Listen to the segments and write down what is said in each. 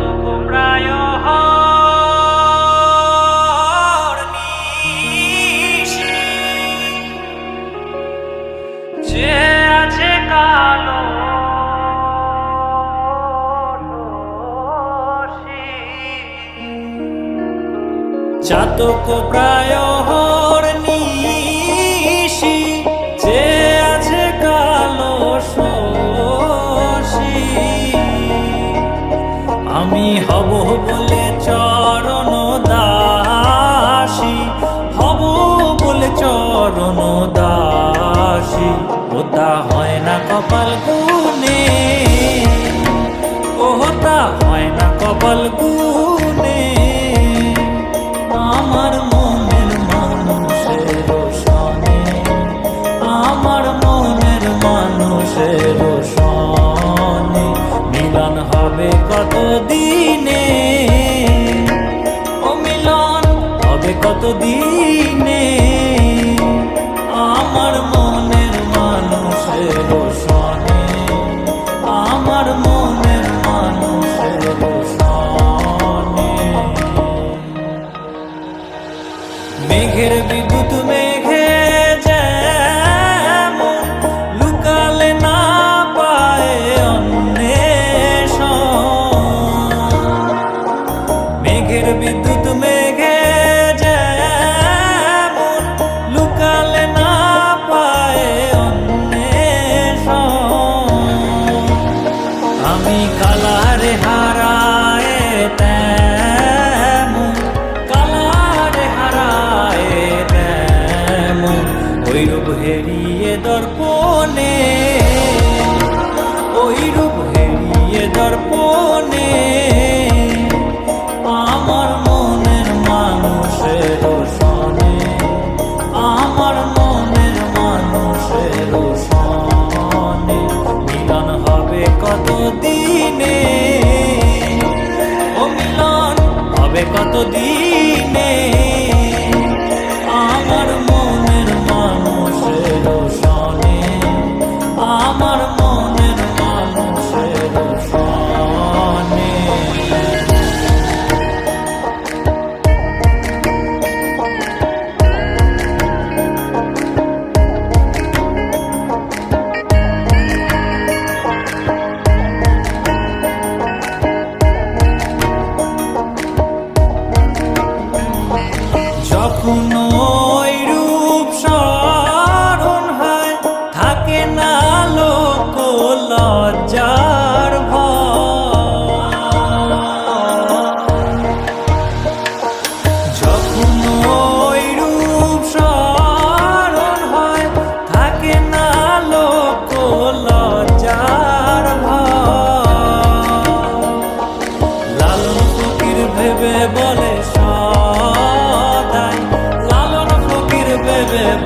চাতক প্রায় যে আছে কালো চাতক প্রায় নিশি যে আছে কালো শশী আমি হব বলে চরণ দাসী হব বলে চরণ দাসী ওটা হয় না কপাল গুনে ওটা হয় না কপাল গুনে আমার মনের মানুষের সনে আমার মনের মানুষের সনে মিলন হবে কত দিনে ও মিলন হবে কত দিনে আমার মনের মানুষের সনে আমার মনের মানুষের সনে মেঘের বিদ্যুৎ মেঘে যেমন লুকালে না পায় অন্বেষণ মেঘের বিদ্যুৎ মেঘে যেমন লুকালে না পায় অন্বেষণ আমি কালারে হারায় তেমন কালারে হারায় তেমন ওই রূপ হেরিয়ে দর্পণে ওই রূপ হেরিয়ে দর্পণে আমার মনের মানুষের সনে আমার মনের মানুষের সনে মিলন হবে কত দিনে ও মিলন হবে কত দিনে আমার মনের মানুষের সনে আমার মনের মানুষের সনে যখন ওই রূপ স্মরণ হয় থাকে না লোক লজ্জার ভয় যখন ওই রূপ স্মরণ হয় থাকে না লোক লজ্জার ভয় লালন ফকির ভেবে বলে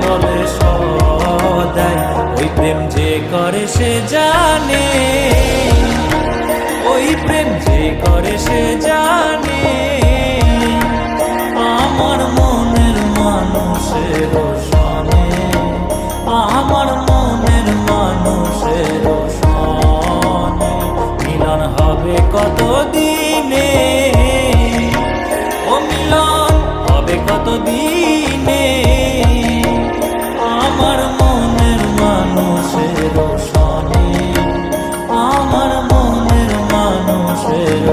বলে সদাই ওই প্রেম যে করে সে জানে ওই প্রেম যে করে সে জানে আমার মনের মানুষের সনে আমার মনের মানুষের সনে মিলন হবে কত দিনে ও মিলন হবে কত দিনে আমার মনের মানুষের সনে আমার মনের মানুষের